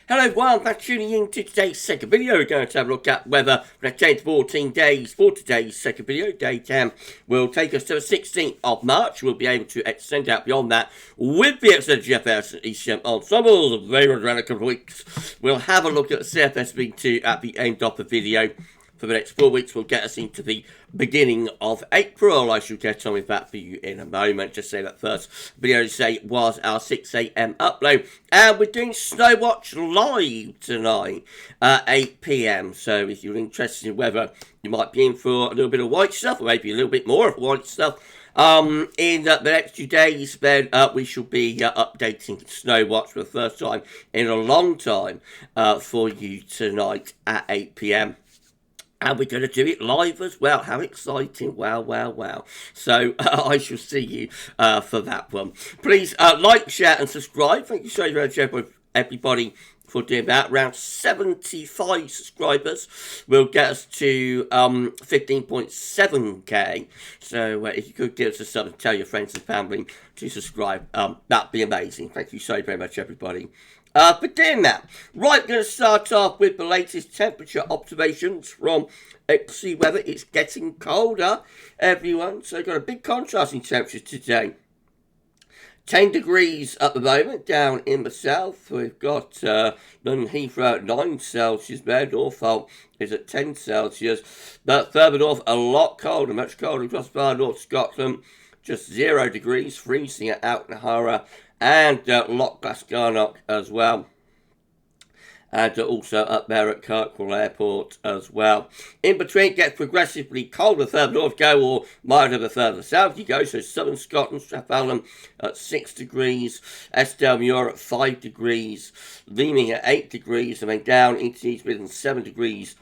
Hello everyone, thanks for tuning in to today's second video. We're going to have a look at weather for the next 14 days. For today's second video, day 10 will take us to the 16th of March. We'll be able to extend out beyond that with the episode of GFS and ECM ensembles. Very around a couple of weeks. We'll have a look at the CFS-V2 at the end of the video. For the next 4 weeks, will get us into the beginning of April. I shall get on with that for you in a moment. Just say that first video today was our 6 AM upload. And we're doing Snowwatch live tonight at 8 PM. So if you're interested in weather, you might be in for a little bit of white stuff, or maybe a little bit more of white stuff. In the next few days, then we shall be updating Snowwatch for the first time in a long time for you tonight at 8 PM. And we're going to do it live as well. How exciting. Wow, wow, wow. So I shall see you for that one. Please like, share and subscribe. Thank you so very much, everybody, for doing that. Around 75 subscribers will get us to 15.7k. So if you could give us a sub and tell your friends and family to subscribe, that'd be amazing. Thank you so very much, everybody. For doing that. Right, we're going to start off with the latest temperature observations from XC Weather. It's getting colder, everyone. So we've got a big contrast in temperatures today. 10 degrees at the moment down in the south. We've got London Heathrow at 9 Celsius there. Norfolk is at 10 Celsius. But further north, a lot colder, much colder across far north Scotland. Just 0 degrees, freezing at Outnahara and Loch Glasgarnock as well. And also up there at Kirkwall Airport as well. In between, it gets progressively colder further north go, or milder the further south you go. So southern Scotland, Strathallan at 6 degrees, Estelmuir at 5 degrees, Leeming at 8 degrees, and then down into East Midlands 7 degrees.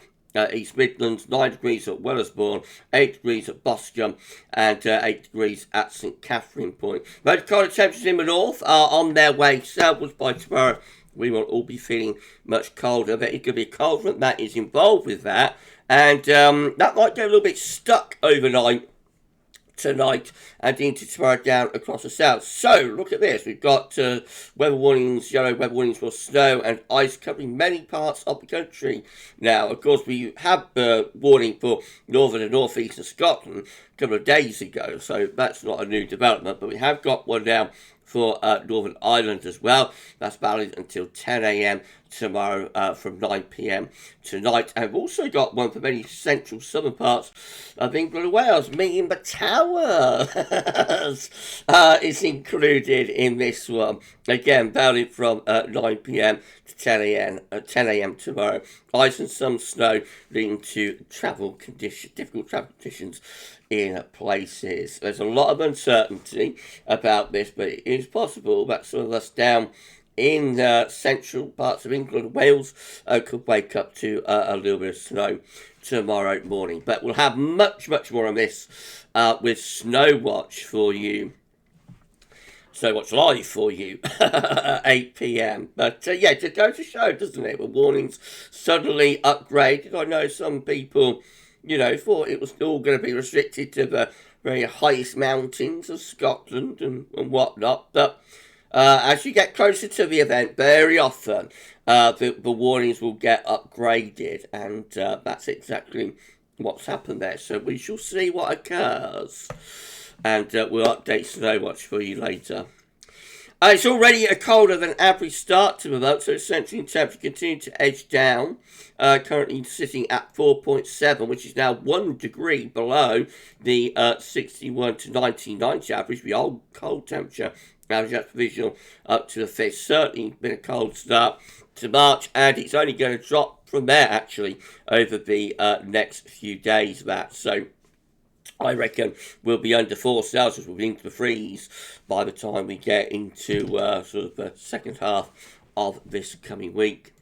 East Midlands, 9 degrees at Wellersbourne, 8 degrees at Boscombe, and 8 degrees at St Catherine Point. Most colder temperatures in the north are on their way southwards by tomorrow. We will all be feeling much colder. But it could be a cold front that is involved with that. And that might get a little bit stuck overnight tonight and into tomorrow down across the south. So look at this. We've got weather warnings, yellow weather warnings for snow and ice covering many parts of the country. Now, of course, we had the warning for northern and northeastern Scotland a couple of days ago, so that's not a new development, but we have got one now for Northern Ireland as well. That's valid until 10 AM tomorrow from 9 PM tonight. And we've also got one for many central southern parts of England and Wales. Me in the Towers is included in this one. Again, valid from 9 PM to 10 AM tomorrow. Ice and some snow leading to difficult travel conditions in places. There's a lot of uncertainty about this, but it is possible that some of us down in central parts of England and Wales could wake up to a little bit of snow tomorrow morning. But we'll have much, much more on this with Snowwatch for you. Snowwatch live for you at 8 PM. But yeah, it goes to show, doesn't it? The warnings suddenly upgraded. I know some people, you know, thought it was all going to be restricted to the very highest mountains of Scotland and whatnot. But as you get closer to the event, very often the warnings will get upgraded. And that's exactly what's happened there. So we shall see what occurs. And we'll update Snowwatch for you later. It's already a colder than average start to the month, so essentially temperature continuing to edge down. Currently sitting at 4.7, which is now 1 degree below the 61 to 1990 average, the old cold temperature average. That's provisional up to the 5th. Certainly been a cold start to March, and it's only going to drop from there actually over the next few days. So I reckon we'll be under 4 Celsius, we'll be into the freeze by the time we get into sort of the second half of this coming week.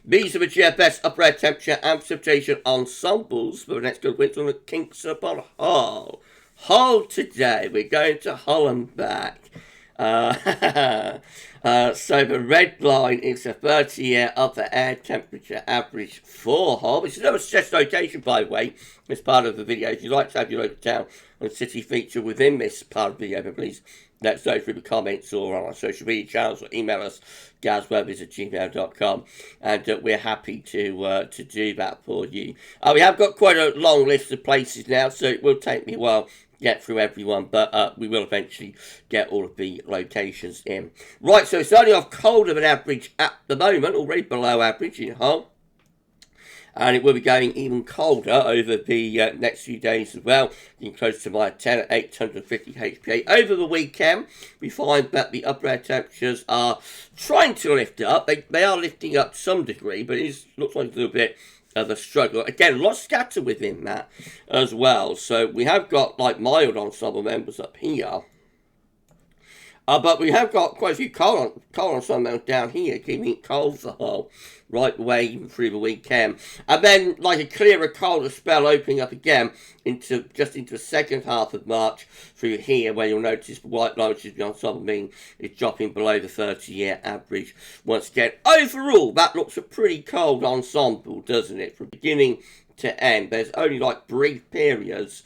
These are the GFS upper air temperature and precipitation ensembles for the next good winter on the Kinks upon Hull. Hull today, we're going to Hull and back. So the red line is a 30-year upper air temperature average for Hull, which is another stress location, by the way, as part of the video. If you'd like to have your local town and city feature within this part of the video, please let us know through the comments or on our social media channels, or email us, GavsWeatherVids@gmail.com, and we're happy to do that for you. We have got quite a long list of places now, so it will take me a while to get through everyone, but we will eventually get all of the locations in. Right, so starting off colder than average at the moment, already below average in Hull. And it will be going even colder over the next few days as well, getting close to my 10 at 850 HPA. Over the weekend, we find that the upper air temperatures are trying to lift up. They are lifting up to some degree, but it looks like a little bit of a struggle. Again, a lot of scatter within that as well. So we have got like mild ensemble members up here. But we have got quite a few cold ensembles down here, keeping it cold for Hull right the way even through the weekend. And then like a clearer, colder spell opening up again into the second half of March through here, where you'll notice the white line, which is the ensemble mean, is dropping below the 30-year average once again. Overall, that looks a pretty cold ensemble, doesn't it? From beginning to end, there's only like brief periods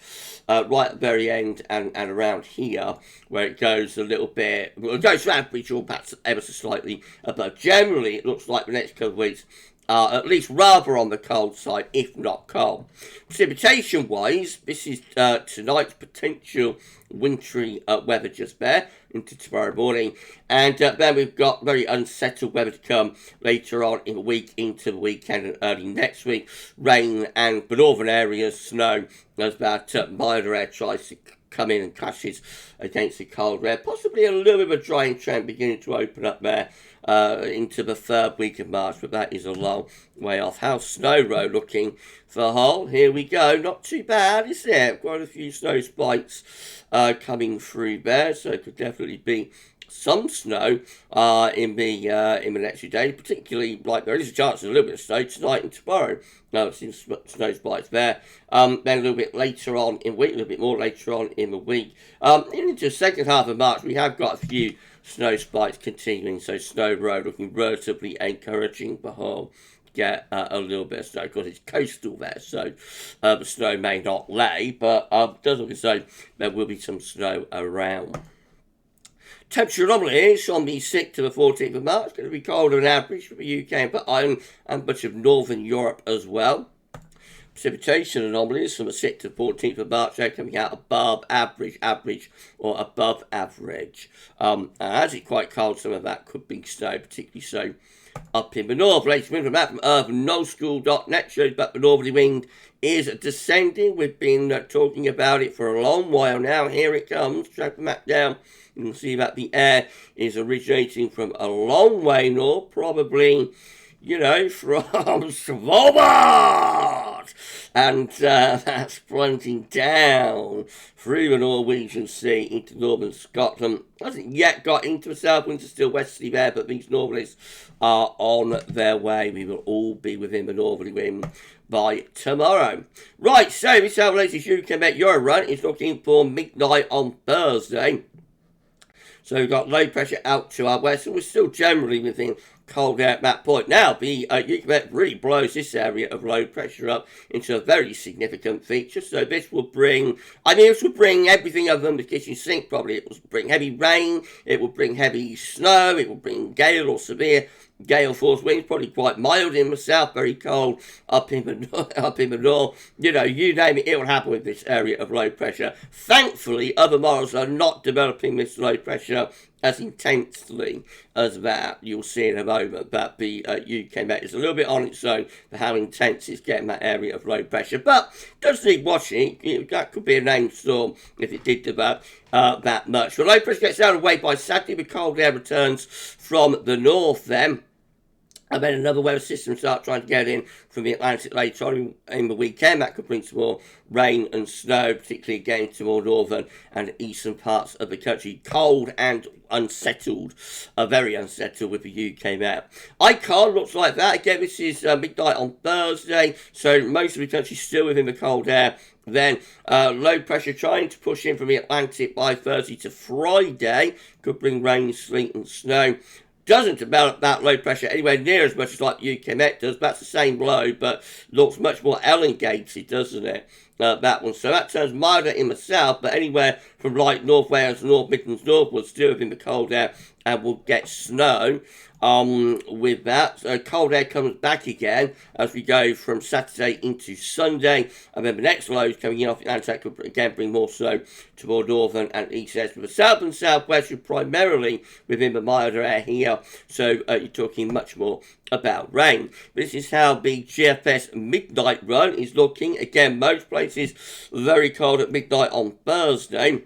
right at the very end and around here where it goes a little bit, well, it goes to average or perhaps ever so slightly above. Generally, it looks like the next couple of weeks are at least rather on the cold side, if not cold. Precipitation-wise, this is tonight's potential wintry weather just there into tomorrow morning, and then we've got very unsettled weather to come later on in the week into the weekend and early next week. Rain and the northern areas, snow, as that milder air tries to come in and clashes against the cold air. Possibly a little bit of a drying trend beginning to open up there into the third week of March, but that is a long way off. How's Snow Row looking for Hull? Here we go. Not too bad, is it? Quite a few snow spikes coming through there, so it could definitely be some snow in the next few days, particularly like there is a chance of a little bit of snow tonight and tomorrow. No, it seems snow spikes there. Then a little bit later on in the week, a little bit more later on in the week. Into the second half of March, we have got a few snow spikes continuing, so Snow Row looking relatively encouraging for Hull. Get a little bit of snow because it's coastal there, so the snow may not lay, but it does look as though there will be some snow around. Temperature anomalies on the 6th to the 14th of March, going to be colder than average for the UK and Ireland and much of Northern Europe as well. Precipitation anomalies from the 6th to 14th of March, they're coming out above average, or above average. As it's quite cold, some of that could be snow, particularly so up in the north. Latest wind from that from urbanknowschool.net shows that the northerly wind is descending. We've been talking about it for a long while now. Here it comes. Track the map down. You can see that the air is originating from a long way north, probably, you know, from Svalbard. And that's plunging down through the Norwegian Sea into northern Scotland. Hasn't yet got into the south winds, still westerly there, but these northerlies are on their way. We will all be within the northerly wind by tomorrow. Right, so this is our latest UK Met Euro run. It's looking for midnight on Thursday. So we've got low pressure out to our west, and we're still generally within cold air at that point. Now, the UKMet really blows this area of low pressure up into a very significant feature. So this will bring, this will bring everything other than the kitchen sink, probably. It will bring heavy rain, it will bring heavy snow, it will bring gale or severe gale force winds, probably quite mild in the south, very cold up in the north. You know, you name it, it will happen with this area of low pressure. Thankfully, other models are not developing this low pressure as intensely as that. You'll see in a moment that the UK Met is a little bit on its own for how intense it's getting that area of low pressure. But does need watching. That could be a named storm if it did develop that much. The low pressure gets out of the way by Saturday. The cold air returns from the north then. And then another weather system start trying to get in from the Atlantic later on in the weekend. That could bring some more rain and snow, particularly again to more northern and eastern parts of the country. Cold and unsettled, very unsettled with the UK Met. Icon looks like that. Again, this is midnight on Thursday, so most of the country still within the cold air. Then low pressure trying to push in from the Atlantic by Thursday to Friday. Could bring rain, sleet and snow. doesn't develop that low pressure anywhere near as much as like UK Met does. That's the same low, but looks much more elongated, doesn't it? That one. So that turns milder in the south, but anywhere from like North Wales, North Midlands, northwards, still within the cold air, and we'll get snow. With that, cold air comes back again as we go from Saturday into Sunday, and then the next low is coming in off the Atlantic could again bring more snow to more northern and east areas. But the south and southwest are primarily within the milder air here, so you're talking much more about rain. This is how the GFS midnight run is looking. Again, most places very cold at midnight on Thursday.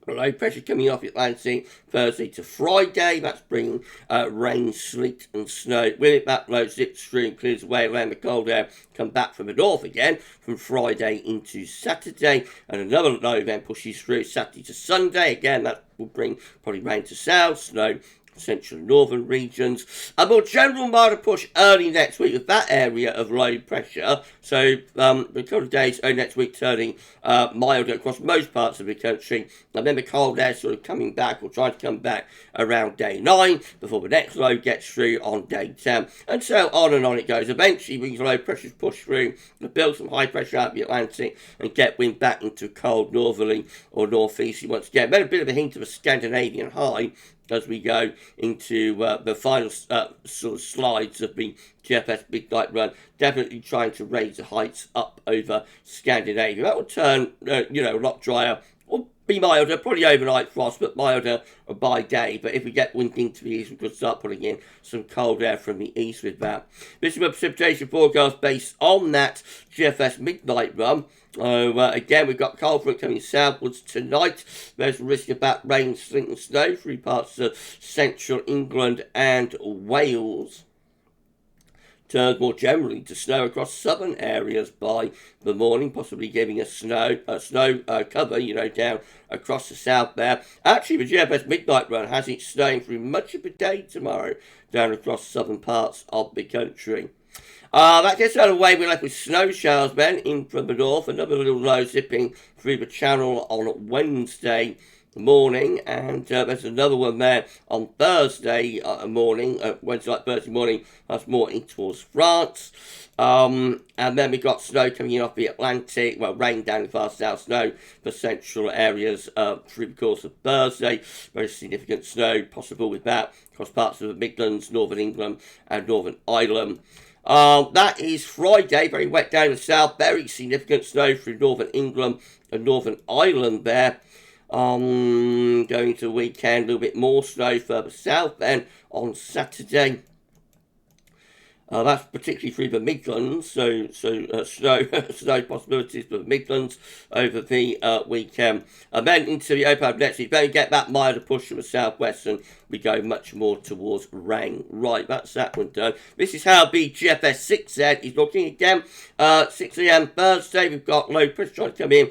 Low pressure coming off the Atlantic Thursday to Friday. That's bringing rain, sleet and snow with it. That low zips through and clears away around the cold air. Come back from the north again from Friday into Saturday. And another low then pushes through Saturday to Sunday. Again, that will bring probably rain to south, snow central and northern regions. A more general milder push early next week with that area of low pressure. So a couple of days next week turning milder across most parts of the country. And then the cold air sort of coming back or trying to come back around day 9 before the next low gets through on day 10. And so on and on it goes. Eventually these low pressures push through to build some high pressure out of the Atlantic and get wind back into cold northerly or northeasterly once again. Then a bit of a hint of a Scandinavian high as we go into the final sort of slides of the GFS midnight run, definitely trying to raise the heights up over Scandinavia. That will turn, a lot drier, or be milder, probably overnight frost, but milder by day. But if we get wind into the east, we could start putting in some cold air from the east with that. This is a precipitation forecast based on that GFS midnight run. Again, we've got cold front coming southwards tonight. There's a risk of that rain, sleet and snow through parts of central England and Wales. Turns more generally to snow across southern areas by the morning, possibly giving us snow cover, down across the south there. Actually, the GFS midnight run has it snowing through much of the day tomorrow down across southern parts of the country. That gets out of the way. We're left with snow showers then in from the north. Another little low zipping through the channel on Wednesday morning, and there's another one there on Thursday morning, Thursday morning. That's more in towards France. And then we've got snow coming in off the Atlantic, rain down the far south, snow for central areas through the course of Thursday. Very significant snow possible with that across parts of the Midlands, Northern England and Northern Ireland. That is Friday, very wet down the south, very significant snow through Northern England and Northern Ireland there. Going to the weekend, a little bit more snow further south then on Saturday. That's particularly through the Midlands, so snow possibilities for the Midlands over the weekend. And then into the open next week, then we get that milder push from the southwest and we go much more towards rain. Right, that's that one done. This is how the GFS 6Z is looking again. 6 a.m. Thursday, we've got low pressure trying to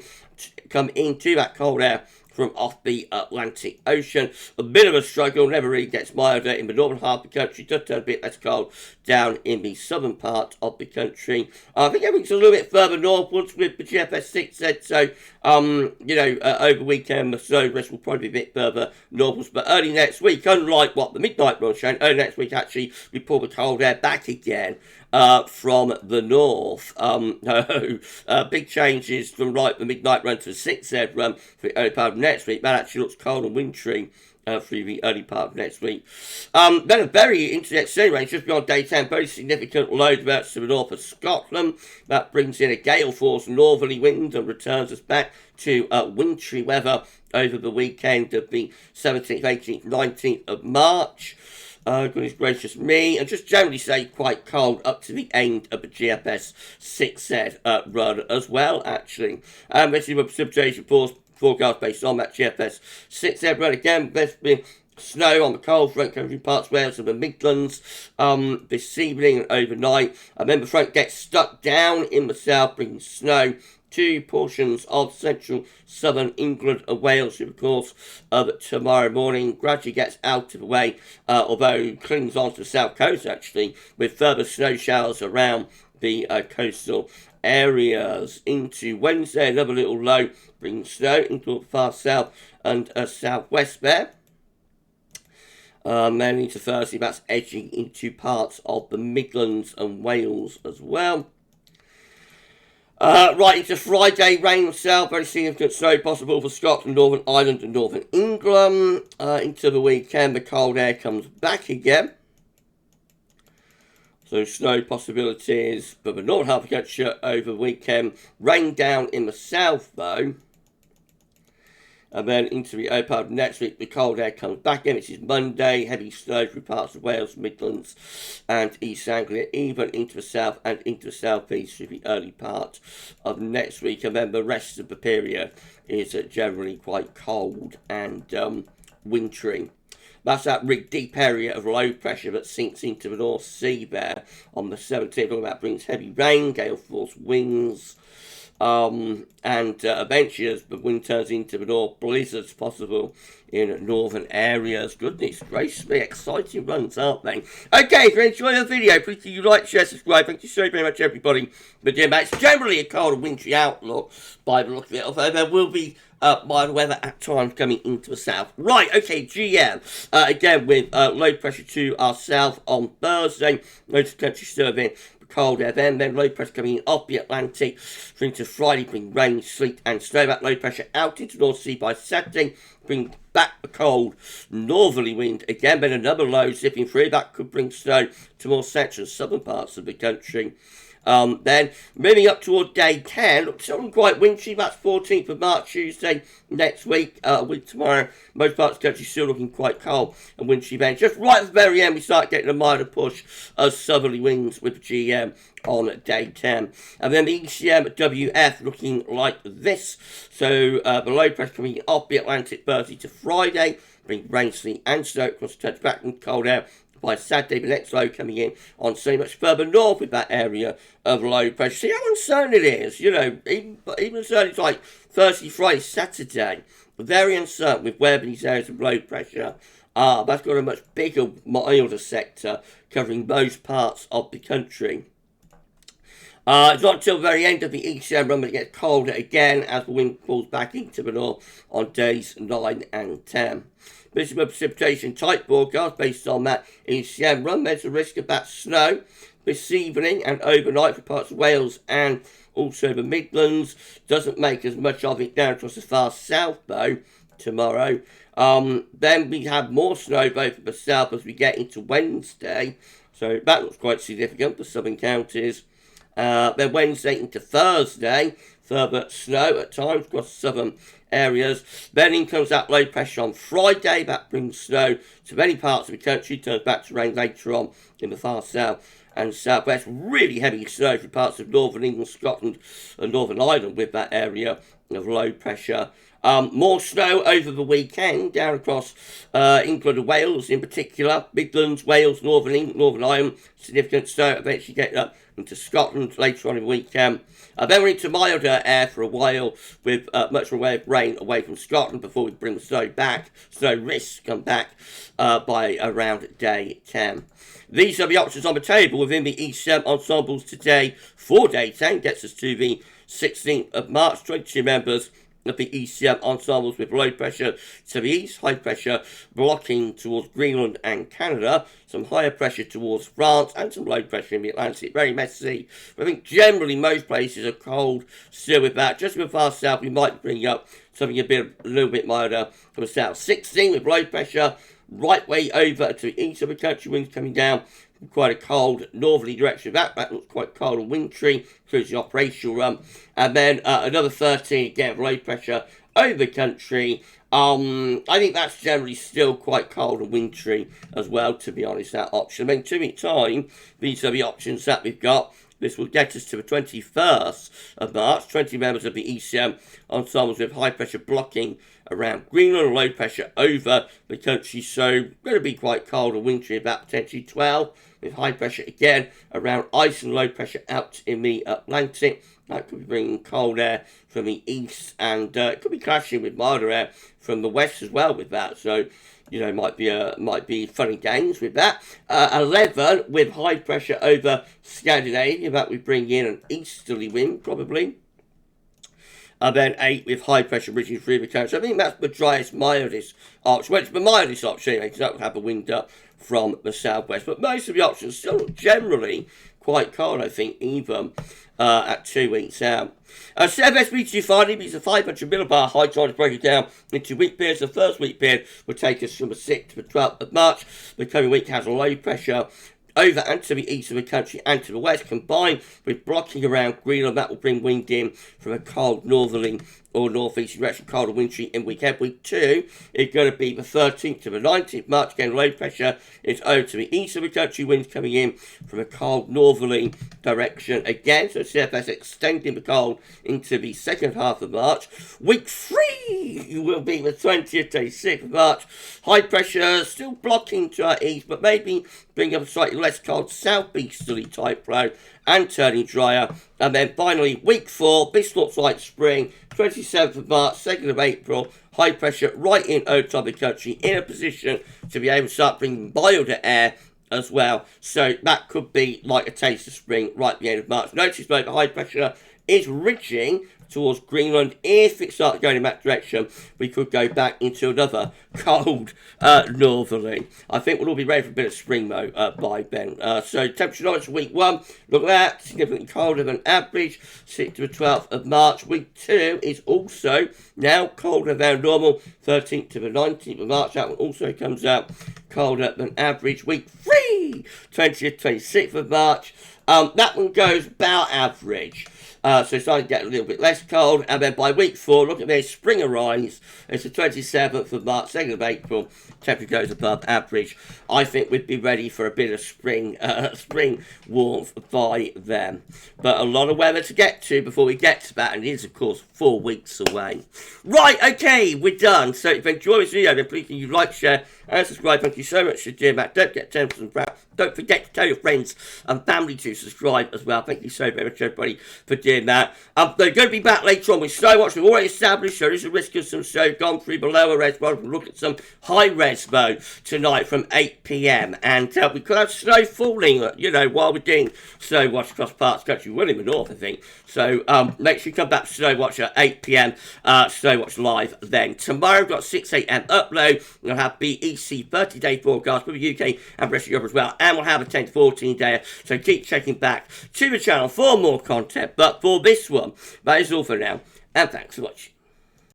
come into that cold air from off the Atlantic Ocean. A bit of a struggle, never really gets milder in the northern half of the country, does turn a bit less cold down in the southern part of the country. I think everything's a little bit further northwards with the GFS 6Z, so, over the weekend the snow rest will probably be a bit further northwards, but early next week, unlike what the midnight run showing, early next week actually we pull the cold air back again from the north. Big changes from the midnight run to the 6Z run for the early part of next week. That actually looks cold and wintry through the early part of next week. Then a very into the extended range just beyond day 10, very significant low develops to the north of Scotland. That brings in a gale force northerly wind and returns us back to wintry weather over the weekend of the 17th, 18th, 19th of March. Goodness gracious me, and just generally say quite cold up to the end of the GFS 6Z run as well, actually. This is a precipitation forecast based on that GFS 6Z run. Again, there's been snow on the cold front coming through parts of Wales and the Midlands this evening and overnight. And then the front gets stuck down in the south, bringing snow to portions of central southern England and Wales through the course of tomorrow morning. Gradually gets out of the way, although clings on to the south coast actually, with further snow showers around the coastal areas. Into Wednesday, another little low brings snow into the far south and southwest there. Then into Thursday, that's edging into parts of the Midlands and Wales as well. Right into Friday, rain and south, very significant snow possible for Scotland, Northern Ireland and Northern England. Into the weekend, the cold air comes back again. So snow possibilities for the northern half of the country over the weekend. Rain down in the south though. And then into the early part of next week, the cold air comes back in. This is Monday, heavy snow through parts of Wales, Midlands and East Anglia, even into the south and into the southeast through the early part of next week. And then the rest of the period is generally quite cold and wintry. That's that really deep area of low pressure that sinks into the North Sea there on the 17th. All that brings heavy rain, gale force winds. And eventually as the wind turns into the north, blizzards possible in northern areas. Goodness gracious me, exciting runs, aren't they? Okay, if you enjoyed the video, please do like, share, subscribe. Thank you so very much, everybody. But yeah, it's generally a cold and wintry outlook by the look of it, although there will be mild weather at times coming into the south. Right, okay, GM. Again, with low pressure to our south on Thursday. Most of the country serving cold air then low pressure coming in off the Atlantic through to Friday, bring rain, sleet and snow. That low pressure out into North Sea by Saturday, bring back the cold northerly wind again, then another low zipping through. That could bring snow to more central and southern parts of the country. Then moving up toward day 10, looks something quite wintry. That's 14th of March, Tuesday next week. Week tomorrow, most parts of the country still looking quite cold and wintry. Then just right at the very end, we start getting a minor push of southerly winds with GM on day 10. And then the ECM WF looking like this. So the low pressure coming off the Atlantic Thursday to Friday, bring rain, sleet and snow across the country, back in cold air by Saturday. The next low coming in on so much further north with that area of low pressure. See how uncertain it is, you know, even uncertain it's like Thursday, Friday, Saturday. Very uncertain with where these areas of low pressure are. That's got a much bigger, milder sector covering most parts of the country. It's not until the very end of the ECM run that it gets colder again as the wind falls back into the north on days 9 and 10. This is a precipitation type forecast based on that ECM run. There's a risk of that snow this evening and overnight for parts of Wales and also the Midlands. Doesn't make as much of it down across the far south though tomorrow. Then we have more snow both in the south as we get into Wednesday. So that looks quite significant for southern counties. Then Wednesday into Thursday, further snow at times across southern areas. Then in comes that low pressure on Friday. That brings snow to many parts of the country. Turns back to rain later on in the far south and southwest. Really heavy snow for parts of northern England, Scotland and Northern Ireland with that area of low pressure. More snow over the weekend down across England and Wales in particular. Midlands, Wales, Northern England, Northern Ireland. Significant snow. Eventually get up into Scotland later on in the weekend. Then we're into milder air for a while with much more of rain away from Scotland before we bring the snow back. Snow risks come back by around day 10. These are the options on the table within the ECM ensembles today for day 10. Gets us to the 16th of March. 22 members of the ECM ensembles with low pressure to the east, high pressure blocking towards Greenland and Canada, some higher pressure towards France and some low pressure in the Atlantic. Very messy. I think generally most places are cold still with that. Just with far south we might bring up something a little bit milder from the south. 16 with low pressure right way over to the east of the country, winds coming down from quite a cold northerly direction. That looks quite cold and wintry, includes the operational run. And then another 13 again, low pressure over the country. I think that's generally still quite cold and wintry as well, to be honest, that option. I mean, 2 week time, these are the options that we've got. This will get us to the 21st of March. 20 members of the ECM ensembles with high pressure blocking around Greenland and low pressure over the country. So going to be quite cold and wintry, about potentially 12 with high pressure again around ice and low pressure out in the Atlantic. That could be bringing cold air from the east and it could be clashing with milder air from the west as well with that. So, you know, might be funny games with that. 11 with high pressure over Scandinavia. That we bring in an easterly wind probably. and then 8 with high pressure reaching through the country. I think that's the driest, mildest option. Well, it's the mildest option, anyway, because that would have a wind up from the southwest. But most of the options still generally quite cold, I think, even at 2 weeks out. CFS finally means a 500 millibar high tide to break it down into week periods. The first week period will take us from the 6th to the 12th of March. The coming week has a low pressure over and to the east of the country and to the west, combined with blocking around Greenland. That will bring wind in from a cold northerly or northeast direction, cold and wintry in weekend. Week 2 is going to be the 13th to the 19th March. Again, low pressure is over to the east of the country, winds coming in from a cold northerly direction again. So CFS extending the cold into the second half of March. Week 3 will be the 20th to 6th of March. High pressure still blocking to our east, but maybe bring up a slightly less cold southeasterly type flow and turning drier. And then finally, week 4, this looks like spring, 27th of March, 2nd of April, high pressure right in over top of the country, in a position to be able to start bringing milder air as well. So that could be like a taste of spring right at the end of March. Notice though, the high pressure is ridging towards Greenland. If it starts going in that direction, we could go back into another cold northerly. I think we'll all be ready for a bit of spring though by then. So temperature knowledge for week 1, look at that, significantly colder than average, 6th to the 12th of March. Week 2 is also now colder than normal, 13th to the 19th of March. That one also comes out colder than average. Week 3, 20th, 26th of March. That one goes about average. So it's starting to get a little bit less cold. And then by week 4, look at this, spring arrives. It's the 27th of March, 2nd of April. Temperature goes above average. I think we'd be ready for a bit of spring warmth by then. But a lot of weather to get to before we get to that. And it is, of course, 4 weeks away. Right, okay, we're done. So if you enjoyed this video, then please can you like, share, and subscribe. Thank you so much for doing that. Don't get 10% proud. Don't forget to tell your friends and family to subscribe as well. Thank you so very much, everybody, for doing that. They're going to be back later on with snow watch. We've already established there is a risk of some snow gone through the lower res mode. We'll look at some high res mode tonight from 8 p.m. And we could have snow falling, while we're doing snow watch across parts of the country. Well in the north, I think. So make sure you come back to snow watch at 8 p.m. Snow watch live then. Tomorrow, we've got 6 a.m. upload. We'll have BEC 30-day forecast for the UK and the rest of Europe as well. And we'll have a 10 to 14 day. So keep checking back to the channel for more content. But for this one, that is all for now. And thanks for watching.